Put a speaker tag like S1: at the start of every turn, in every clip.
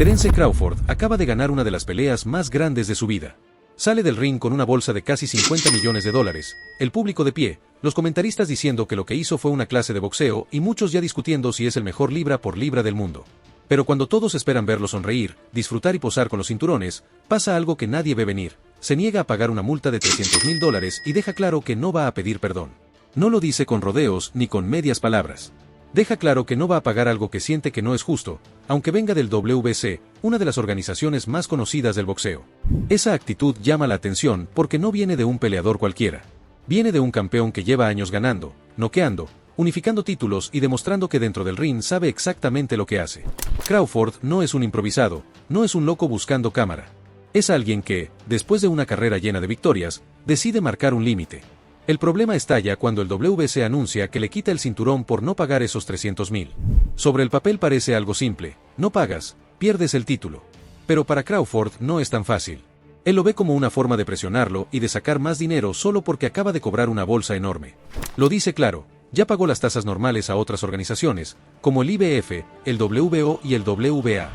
S1: Terence Crawford acaba de ganar una de las peleas más grandes de su vida. Sale del ring con una bolsa de casi $50 millones, el público de pie, los comentaristas diciendo que lo que hizo fue una clase de boxeo y muchos ya discutiendo si es el mejor libra por libra del mundo. Pero cuando todos esperan verlo sonreír, disfrutar y posar con los cinturones, pasa algo que nadie ve venir. Se niega a pagar una multa de $300.000 y deja claro que no va a pedir perdón. No lo dice con rodeos ni con medias palabras. Deja claro que no va a pagar algo que siente que no es justo, aunque venga del WBC, una de las organizaciones más conocidas del boxeo. Esa actitud llama la atención porque no viene de un peleador cualquiera. Viene de un campeón que lleva años ganando, noqueando, unificando títulos y demostrando que dentro del ring sabe exactamente lo que hace. Crawford no es un improvisado, no es un loco buscando cámara. Es alguien que, después de una carrera llena de victorias, decide marcar un límite. El problema estalla cuando el WBC anuncia que le quita el cinturón por no pagar esos $300.000. Sobre el papel parece algo simple, no pagas, pierdes el título. Pero para Crawford no es tan fácil. Él lo ve como una forma de presionarlo y de sacar más dinero solo porque acaba de cobrar una bolsa enorme. Lo dice claro, ya pagó las tasas normales a otras organizaciones, como el IBF, el WBO y el WBA.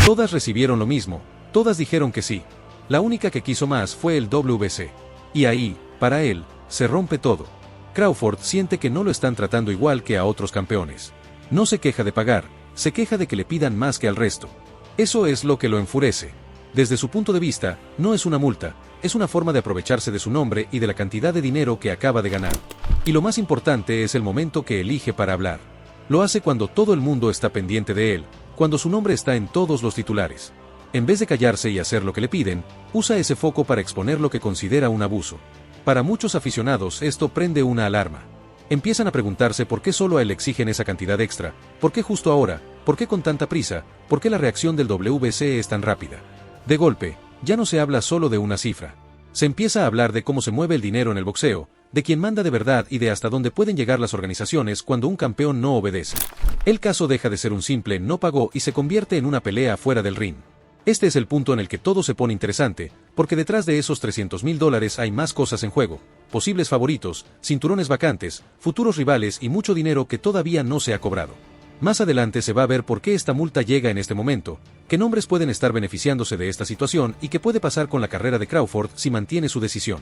S1: Todas recibieron lo mismo, todas dijeron que sí. La única que quiso más fue el WBC. Y ahí, para él, se rompe todo. Crawford siente que no lo están tratando igual que a otros campeones. No se queja de pagar, se queja de que le pidan más que al resto. Eso es lo que lo enfurece. Desde su punto de vista, no es una multa, es una forma de aprovecharse de su nombre y de la cantidad de dinero que acaba de ganar. Y lo más importante es el momento que elige para hablar. Lo hace cuando todo el mundo está pendiente de él, cuando su nombre está en todos los titulares. En vez de callarse y hacer lo que le piden, usa ese foco para exponer lo que considera un abuso. Para muchos aficionados esto prende una alarma. Empiezan a preguntarse por qué solo a él le exigen esa cantidad extra, por qué justo ahora, por qué con tanta prisa, por qué la reacción del WBC es tan rápida. De golpe, ya no se habla solo de una cifra. Se empieza a hablar de cómo se mueve el dinero en el boxeo, de quién manda de verdad y de hasta dónde pueden llegar las organizaciones cuando un campeón no obedece. El caso deja de ser un simple no pagó y se convierte en una pelea fuera del ring. Este es el punto en el que todo se pone interesante, porque detrás de esos $300.000 hay más cosas en juego, posibles favoritos, cinturones vacantes, futuros rivales y mucho dinero que todavía no se ha cobrado. Más adelante se va a ver por qué esta multa llega en este momento, qué nombres pueden estar beneficiándose de esta situación y qué puede pasar con la carrera de Crawford si mantiene su decisión.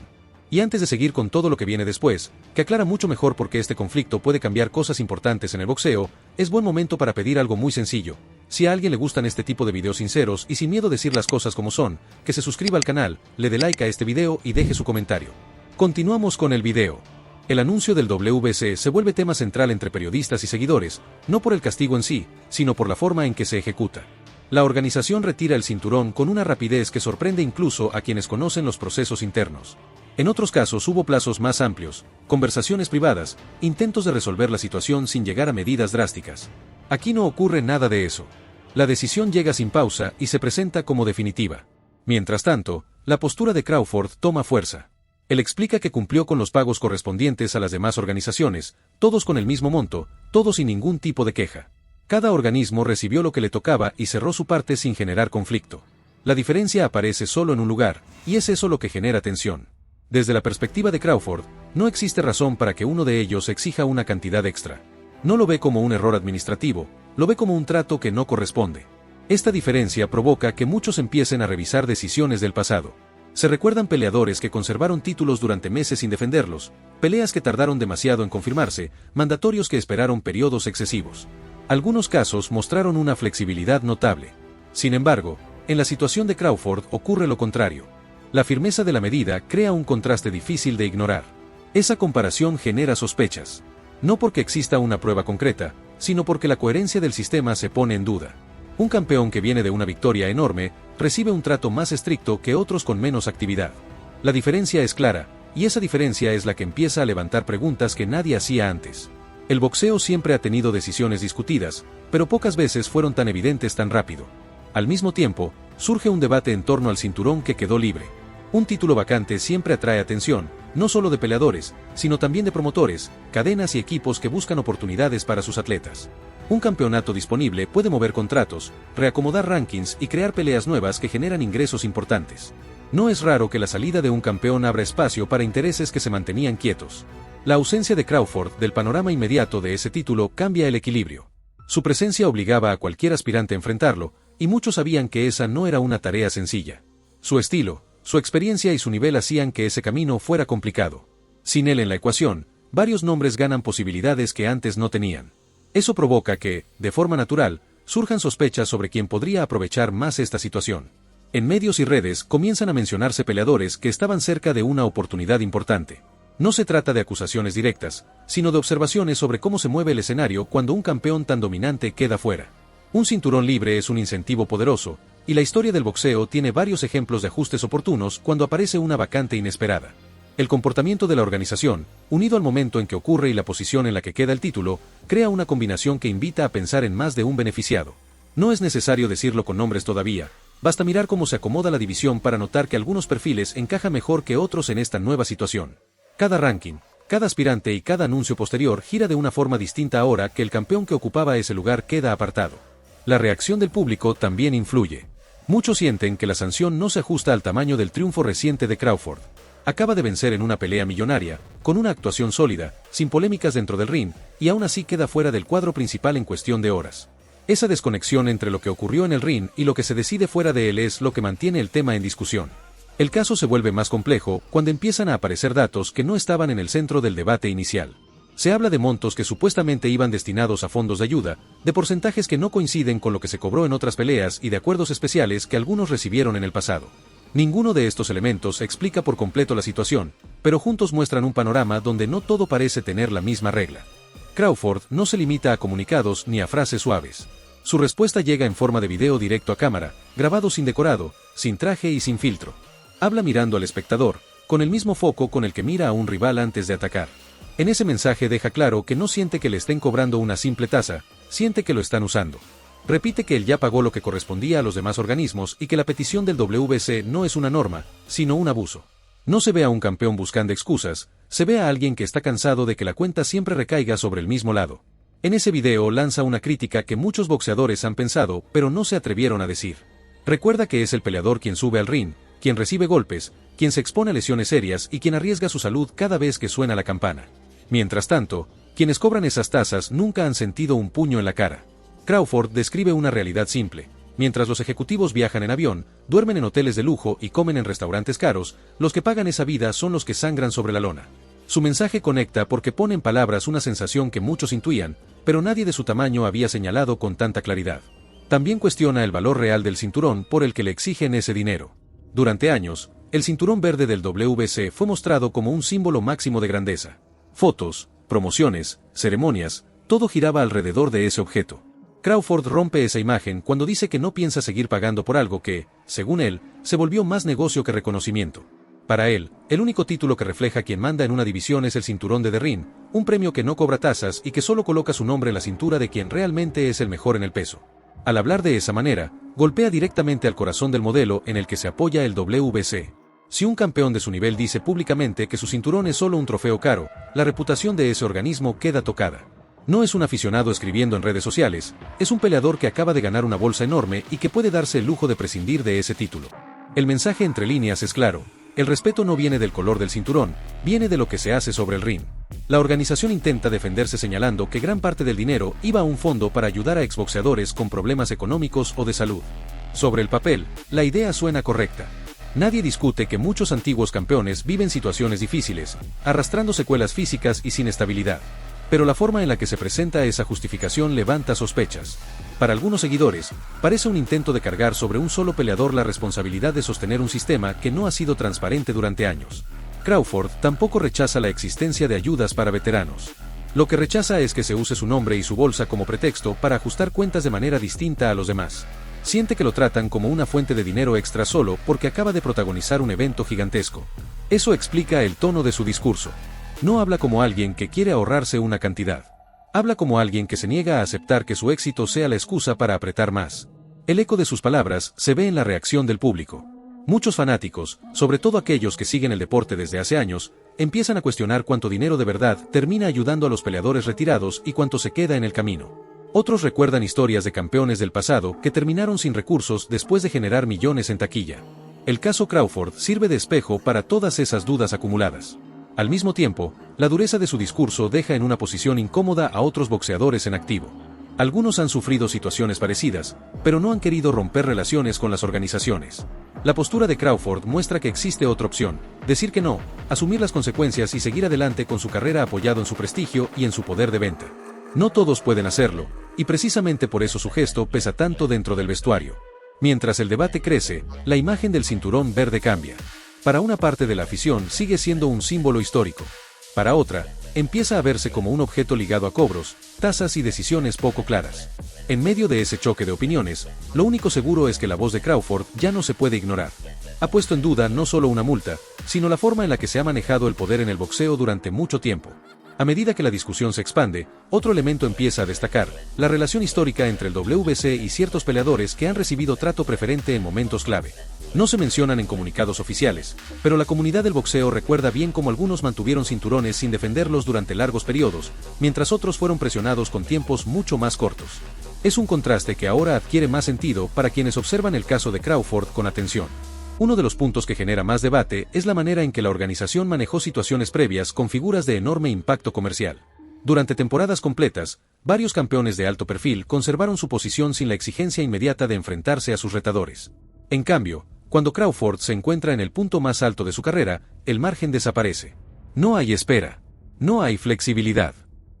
S1: Y antes de seguir con todo lo que viene después, que aclara mucho mejor por qué este conflicto puede cambiar cosas importantes en el boxeo, es buen momento para pedir algo muy sencillo. Si a alguien le gustan este tipo de videos sinceros y sin miedo a decir las cosas como son, que se suscriba al canal, le dé like a este video y deje su comentario. Continuamos con el video. El anuncio del WBC se vuelve tema central entre periodistas y seguidores, no por el castigo en sí, sino por la forma en que se ejecuta. La organización retira el cinturón con una rapidez que sorprende incluso a quienes conocen los procesos internos. En otros casos hubo plazos más amplios, conversaciones privadas, intentos de resolver la situación sin llegar a medidas drásticas. Aquí no ocurre nada de eso. La decisión llega sin pausa y se presenta como definitiva. Mientras tanto, la postura de Crawford toma fuerza. Él explica que cumplió con los pagos correspondientes a las demás organizaciones, todos con el mismo monto, todos sin ningún tipo de queja. Cada organismo recibió lo que le tocaba y cerró su parte sin generar conflicto. La diferencia aparece solo en un lugar, y es eso lo que genera tensión. Desde la perspectiva de Crawford, no existe razón para que uno de ellos exija una cantidad extra. No lo ve como un error administrativo, lo ve como un trato que no corresponde. Esta diferencia provoca que muchos empiecen a revisar decisiones del pasado. Se recuerdan peleadores que conservaron títulos durante meses sin defenderlos, peleas que tardaron demasiado en confirmarse, mandatorios que esperaron periodos excesivos. Algunos casos mostraron una flexibilidad notable. Sin embargo, en la situación de Crawford ocurre lo contrario. La firmeza de la medida crea un contraste difícil de ignorar. Esa comparación genera sospechas. No porque exista una prueba concreta, sino porque la coherencia del sistema se pone en duda. Un campeón que viene de una victoria enorme, recibe un trato más estricto que otros con menos actividad. La diferencia es clara, y esa diferencia es la que empieza a levantar preguntas que nadie hacía antes. El boxeo siempre ha tenido decisiones discutidas, pero pocas veces fueron tan evidentes tan rápido. Al mismo tiempo, surge un debate en torno al cinturón que quedó libre. Un título vacante siempre atrae atención, no solo de peleadores, sino también de promotores, cadenas y equipos que buscan oportunidades para sus atletas. Un campeonato disponible puede mover contratos, reacomodar rankings y crear peleas nuevas que generan ingresos importantes. No es raro que la salida de un campeón abra espacio para intereses que se mantenían quietos. La ausencia de Crawford del panorama inmediato de ese título cambia el equilibrio. Su presencia obligaba a cualquier aspirante a enfrentarlo, y muchos sabían que esa no era una tarea sencilla. Su estilo, su experiencia y su nivel hacían que ese camino fuera complicado. Sin él en la ecuación, varios nombres ganan posibilidades que antes no tenían. Eso provoca que, de forma natural, surjan sospechas sobre quién podría aprovechar más esta situación. En medios y redes comienzan a mencionarse peleadores que estaban cerca de una oportunidad importante. No se trata de acusaciones directas, sino de observaciones sobre cómo se mueve el escenario cuando un campeón tan dominante queda fuera. Un cinturón libre es un incentivo poderoso, y la historia del boxeo tiene varios ejemplos de ajustes oportunos cuando aparece una vacante inesperada. El comportamiento de la organización, unido al momento en que ocurre y la posición en la que queda el título, crea una combinación que invita a pensar en más de un beneficiado. No es necesario decirlo con nombres todavía, basta mirar cómo se acomoda la división para notar que algunos perfiles encajan mejor que otros en esta nueva situación. Cada ranking, cada aspirante y cada anuncio posterior gira de una forma distinta ahora que el campeón que ocupaba ese lugar queda apartado. La reacción del público también influye. Muchos sienten que la sanción no se ajusta al tamaño del triunfo reciente de Crawford. Acaba de vencer en una pelea millonaria, con una actuación sólida, sin polémicas dentro del ring, y aún así queda fuera del cuadro principal en cuestión de horas. Esa desconexión entre lo que ocurrió en el ring y lo que se decide fuera de él es lo que mantiene el tema en discusión. El caso se vuelve más complejo cuando empiezan a aparecer datos que no estaban en el centro del debate inicial. Se habla de montos que supuestamente iban destinados a fondos de ayuda, de porcentajes que no coinciden con lo que se cobró en otras peleas y de acuerdos especiales que algunos recibieron en el pasado. Ninguno de estos elementos explica por completo la situación, pero juntos muestran un panorama donde no todo parece tener la misma regla. Crawford no se limita a comunicados ni a frases suaves. Su respuesta llega en forma de video directo a cámara, grabado sin decorado, sin traje y sin filtro. Habla mirando al espectador, con el mismo foco con el que mira a un rival antes de atacar. En ese mensaje deja claro que no siente que le estén cobrando una simple tasa, siente que lo están usando. Repite que él ya pagó lo que correspondía a los demás organismos y que la petición del WBC no es una norma, sino un abuso. No se ve a un campeón buscando excusas, se ve a alguien que está cansado de que la cuenta siempre recaiga sobre el mismo lado. En ese video lanza una crítica que muchos boxeadores han pensado, pero no se atrevieron a decir. Recuerda que es el peleador quien sube al ring, quien recibe golpes, quien se expone a lesiones serias y quien arriesga su salud cada vez que suena la campana. Mientras tanto, quienes cobran esas tasas nunca han sentido un puño en la cara. Crawford describe una realidad simple. Mientras los ejecutivos viajan en avión, duermen en hoteles de lujo y comen en restaurantes caros, los que pagan esa vida son los que sangran sobre la lona. Su mensaje conecta porque pone en palabras una sensación que muchos intuían, pero nadie de su tamaño había señalado con tanta claridad. También cuestiona el valor real del cinturón por el que le exigen ese dinero. Durante años, el cinturón verde del WBC fue mostrado como un símbolo máximo de grandeza. Fotos, promociones, ceremonias, todo giraba alrededor de ese objeto. Crawford rompe esa imagen cuando dice que no piensa seguir pagando por algo que, según él, se volvió más negocio que reconocimiento. Para él, el único título que refleja quién manda en una división es el cinturón de The Ring, un premio que no cobra tasas y que solo coloca su nombre en la cintura de quien realmente es el mejor en el peso. Al hablar de esa manera, golpea directamente al corazón del modelo en el que se apoya el WBC. Si un campeón de su nivel dice públicamente que su cinturón es solo un trofeo caro, la reputación de ese organismo queda tocada. No es un aficionado escribiendo en redes sociales, es un peleador que acaba de ganar una bolsa enorme y que puede darse el lujo de prescindir de ese título. El mensaje entre líneas es claro. El respeto no viene del color del cinturón, viene de lo que se hace sobre el ring. La organización intenta defenderse señalando que gran parte del dinero iba a un fondo para ayudar a exboxeadores con problemas económicos o de salud. Sobre el papel, la idea suena correcta. Nadie discute que muchos antiguos campeones viven situaciones difíciles, arrastrando secuelas físicas y sin estabilidad. Pero la forma en la que se presenta esa justificación levanta sospechas. Para algunos seguidores, parece un intento de cargar sobre un solo peleador la responsabilidad de sostener un sistema que no ha sido transparente durante años. Crawford tampoco rechaza la existencia de ayudas para veteranos. Lo que rechaza es que se use su nombre y su bolsa como pretexto para ajustar cuentas de manera distinta a los demás. Siente que lo tratan como una fuente de dinero extra solo porque acaba de protagonizar un evento gigantesco. Eso explica el tono de su discurso. No habla como alguien que quiere ahorrarse una cantidad. Habla como alguien que se niega a aceptar que su éxito sea la excusa para apretar más. El eco de sus palabras se ve en la reacción del público. Muchos fanáticos, sobre todo aquellos que siguen el deporte desde hace años, empiezan a cuestionar cuánto dinero de verdad termina ayudando a los peleadores retirados y cuánto se queda en el camino. Otros recuerdan historias de campeones del pasado que terminaron sin recursos después de generar millones en taquilla. El caso Crawford sirve de espejo para todas esas dudas acumuladas. Al mismo tiempo, la dureza de su discurso deja en una posición incómoda a otros boxeadores en activo. Algunos han sufrido situaciones parecidas, pero no han querido romper relaciones con las organizaciones. La postura de Crawford muestra que existe otra opción: decir que no, asumir las consecuencias y seguir adelante con su carrera apoyado en su prestigio y en su poder de venta. No todos pueden hacerlo, y precisamente por eso su gesto pesa tanto dentro del vestuario. Mientras el debate crece, la imagen del cinturón verde cambia. Para una parte de la afición sigue siendo un símbolo histórico. Para otra, empieza a verse como un objeto ligado a cobros, tasas y decisiones poco claras. En medio de ese choque de opiniones, lo único seguro es que la voz de Crawford ya no se puede ignorar. Ha puesto en duda no solo una multa, sino la forma en la que se ha manejado el poder en el boxeo durante mucho tiempo. A medida que la discusión se expande, otro elemento empieza a destacar: la relación histórica entre el WBC y ciertos peleadores que han recibido trato preferente en momentos clave. No se mencionan en comunicados oficiales, pero la comunidad del boxeo recuerda bien cómo algunos mantuvieron cinturones sin defenderlos durante largos periodos, mientras otros fueron presionados con tiempos mucho más cortos. Es un contraste que ahora adquiere más sentido para quienes observan el caso de Crawford con atención. Uno de los puntos que genera más debate es la manera en que la organización manejó situaciones previas con figuras de enorme impacto comercial. Durante temporadas completas, varios campeones de alto perfil conservaron su posición sin la exigencia inmediata de enfrentarse a sus retadores. En cambio, cuando Crawford se encuentra en el punto más alto de su carrera, el margen desaparece. No hay espera. No hay flexibilidad.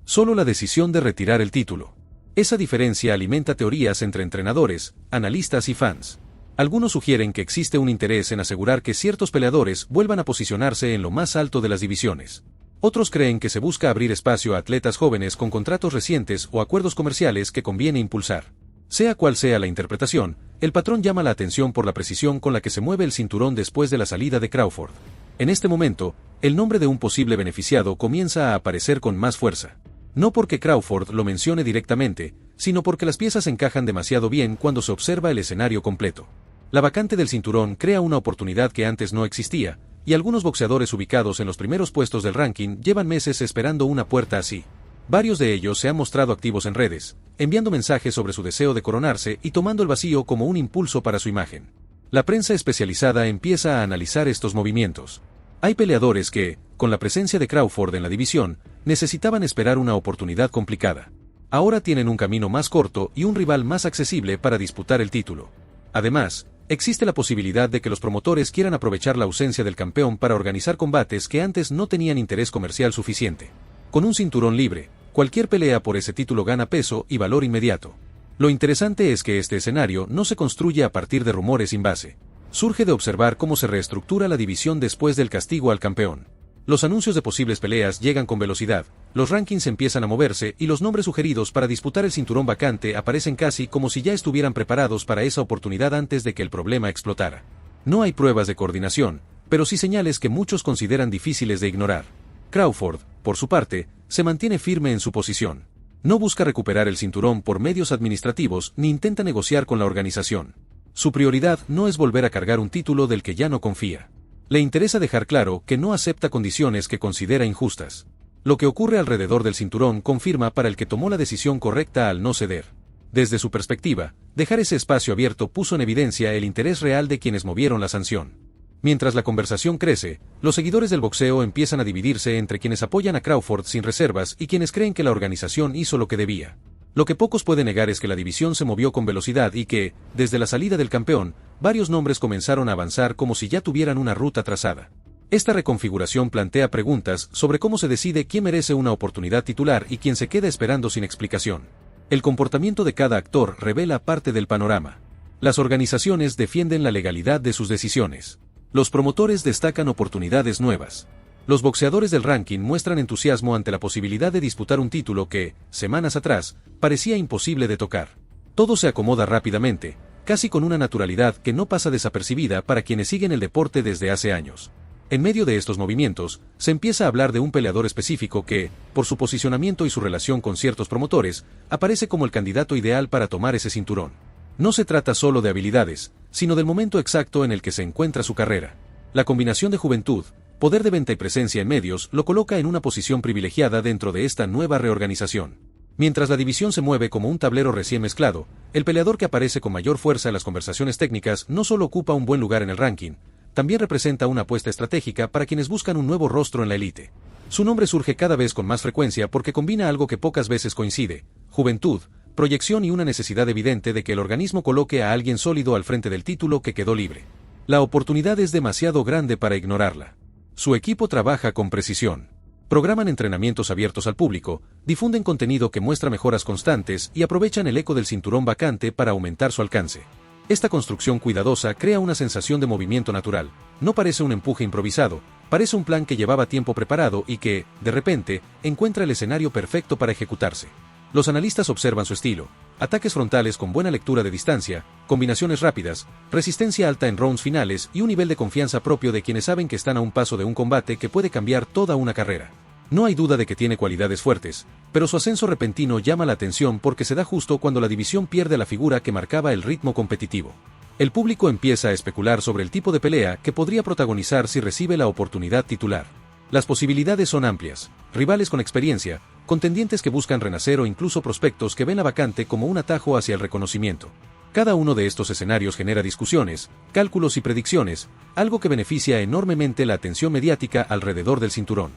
S1: Solo la decisión de retirar el título. Esa diferencia alimenta teorías entre entrenadores, analistas y fans. Algunos sugieren que existe un interés en asegurar que ciertos peleadores vuelvan a posicionarse en lo más alto de las divisiones. Otros creen que se busca abrir espacio a atletas jóvenes con contratos recientes o acuerdos comerciales que conviene impulsar. Sea cual sea la interpretación, el patrón llama la atención por la precisión con la que se mueve el cinturón después de la salida de Crawford. En este momento, el nombre de un posible beneficiado comienza a aparecer con más fuerza. No porque Crawford lo mencione directamente, sino porque las piezas encajan demasiado bien cuando se observa el escenario completo. La vacante del cinturón crea una oportunidad que antes no existía, y algunos boxeadores ubicados en los primeros puestos del ranking llevan meses esperando una puerta así. Varios de ellos se han mostrado activos en redes, enviando mensajes sobre su deseo de coronarse y tomando el vacío como un impulso para su imagen. La prensa especializada empieza a analizar estos movimientos. Hay peleadores que, con la presencia de Crawford en la división, necesitaban esperar una oportunidad complicada. Ahora tienen un camino más corto y un rival más accesible para disputar el título. Además, existe la posibilidad de que los promotores quieran aprovechar la ausencia del campeón para organizar combates que antes no tenían interés comercial suficiente. Con un cinturón libre, cualquier pelea por ese título gana peso y valor inmediato. Lo interesante es que este escenario no se construye a partir de rumores sin base. Surge de observar cómo se reestructura la división después del castigo al campeón. Los anuncios de posibles peleas llegan con velocidad, los rankings empiezan a moverse y los nombres sugeridos para disputar el cinturón vacante aparecen casi como si ya estuvieran preparados para esa oportunidad antes de que el problema explotara. No hay pruebas de coordinación, pero sí señales que muchos consideran difíciles de ignorar. Crawford, por su parte, se mantiene firme en su posición. No busca recuperar el cinturón por medios administrativos ni intenta negociar con la organización. Su prioridad no es volver a cargar un título del que ya no confía. Le interesa dejar claro que no acepta condiciones que considera injustas. Lo que ocurre alrededor del cinturón confirma para el que tomó la decisión correcta al no ceder. Desde su perspectiva, dejar ese espacio abierto puso en evidencia el interés real de quienes movieron la sanción. Mientras la conversación crece, los seguidores del boxeo empiezan a dividirse entre quienes apoyan a Crawford sin reservas y quienes creen que la organización hizo lo que debía. Lo que pocos pueden negar es que la división se movió con velocidad y que, desde la salida del campeón, varios nombres comenzaron a avanzar como si ya tuvieran una ruta trazada. Esta reconfiguración plantea preguntas sobre cómo se decide quién merece una oportunidad titular y quién se queda esperando sin explicación. El comportamiento de cada actor revela parte del panorama. Las organizaciones defienden la legalidad de sus decisiones. Los promotores destacan oportunidades nuevas. Los boxeadores del ranking muestran entusiasmo ante la posibilidad de disputar un título que, semanas atrás, parecía imposible de tocar. Todo se acomoda rápidamente, casi con una naturalidad que no pasa desapercibida para quienes siguen el deporte desde hace años. En medio de estos movimientos, se empieza a hablar de un peleador específico que, por su posicionamiento y su relación con ciertos promotores, aparece como el candidato ideal para tomar ese cinturón. No se trata solo de habilidades, sino del momento exacto en el que se encuentra su carrera. La combinación de juventud, poder de venta y presencia en medios lo coloca en una posición privilegiada dentro de esta nueva reorganización. Mientras la división se mueve como un tablero recién mezclado, el peleador que aparece con mayor fuerza en las conversaciones técnicas no solo ocupa un buen lugar en el ranking, también representa una apuesta estratégica para quienes buscan un nuevo rostro en la élite. Su nombre surge cada vez con más frecuencia porque combina algo que pocas veces coincide: juventud, proyección y una necesidad evidente de que el organismo coloque a alguien sólido al frente del título que quedó libre. La oportunidad es demasiado grande para ignorarla. Su equipo trabaja con precisión. Programan entrenamientos abiertos al público, difunden contenido que muestra mejoras constantes y aprovechan el eco del cinturón vacante para aumentar su alcance. Esta construcción cuidadosa crea una sensación de movimiento natural. No parece un empuje improvisado, parece un plan que llevaba tiempo preparado y que, de repente, encuentra el escenario perfecto para ejecutarse. Los analistas observan su estilo: ataques frontales con buena lectura de distancia, combinaciones rápidas, resistencia alta en rounds finales y un nivel de confianza propio de quienes saben que están a un paso de un combate que puede cambiar toda una carrera. No hay duda de que tiene cualidades fuertes, pero su ascenso repentino llama la atención porque se da justo cuando la división pierde la figura que marcaba el ritmo competitivo. El público empieza a especular sobre el tipo de pelea que podría protagonizar si recibe la oportunidad titular. Las posibilidades son amplias: rivales con experiencia, contendientes que buscan renacer o incluso prospectos que ven la vacante como un atajo hacia el reconocimiento. Cada uno de estos escenarios genera discusiones, cálculos y predicciones, algo que beneficia enormemente la atención mediática alrededor del cinturón.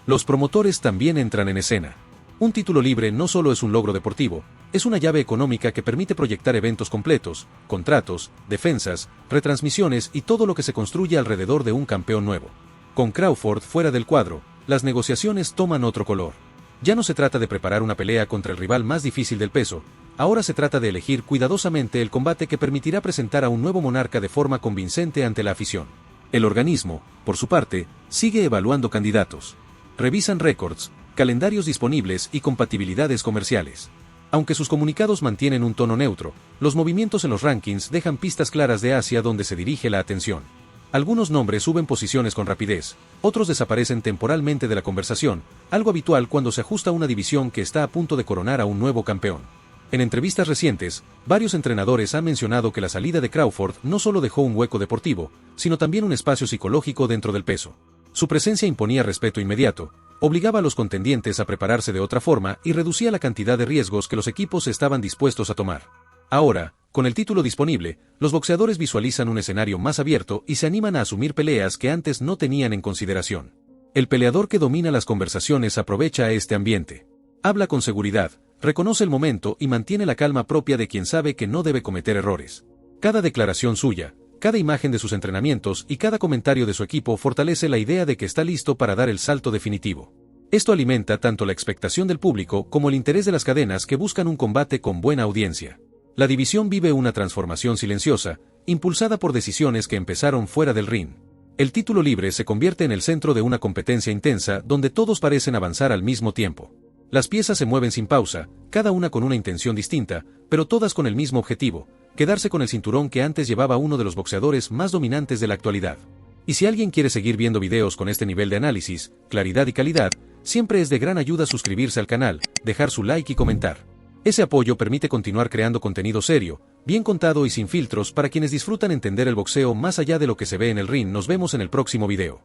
S1: Los promotores también entran en escena. Un título libre no solo es un logro deportivo, es una llave económica que permite proyectar eventos completos, contratos, defensas, retransmisiones y todo lo que se construye alrededor de un campeón nuevo. Con Crawford fuera del cuadro, las negociaciones toman otro color. Ya no se trata de preparar una pelea contra el rival más difícil del peso, ahora se trata de elegir cuidadosamente el combate que permitirá presentar a un nuevo monarca de forma convincente ante la afición. El organismo, por su parte, sigue evaluando candidatos. Revisan récords, calendarios disponibles y compatibilidades comerciales. Aunque sus comunicados mantienen un tono neutro, los movimientos en los rankings dejan pistas claras de hacia dónde se dirige la atención. Algunos nombres suben posiciones con rapidez, otros desaparecen temporalmente de la conversación, algo habitual cuando se ajusta una división que está a punto de coronar a un nuevo campeón. En entrevistas recientes, varios entrenadores han mencionado que la salida de Crawford no solo dejó un hueco deportivo, sino también un espacio psicológico dentro del peso. Su presencia imponía respeto inmediato, obligaba a los contendientes a prepararse de otra forma y reducía la cantidad de riesgos que los equipos estaban dispuestos a tomar. Ahora, con el título disponible, los boxeadores visualizan un escenario más abierto y se animan a asumir peleas que antes no tenían en consideración. El peleador que domina las conversaciones aprovecha este ambiente. Habla con seguridad, reconoce el momento y mantiene la calma propia de quien sabe que no debe cometer errores. Cada declaración suya, cada imagen de sus entrenamientos y cada comentario de su equipo fortalece la idea de que está listo para dar el salto definitivo. Esto alimenta tanto la expectación del público como el interés de las cadenas que buscan un combate con buena audiencia. La división vive una transformación silenciosa, impulsada por decisiones que empezaron fuera del ring. El título libre se convierte en el centro de una competencia intensa donde todos parecen avanzar al mismo tiempo. Las piezas se mueven sin pausa, cada una con una intención distinta, pero todas con el mismo objetivo: quedarse con el cinturón que antes llevaba uno de los boxeadores más dominantes de la actualidad. Y si alguien quiere seguir viendo videos con este nivel de análisis, claridad y calidad, siempre es de gran ayuda suscribirse al canal, dejar su like y comentar. Ese apoyo permite continuar creando contenido serio, bien contado y sin filtros para quienes disfrutan entender el boxeo más allá de lo que se ve en el ring. Nos vemos en el próximo video.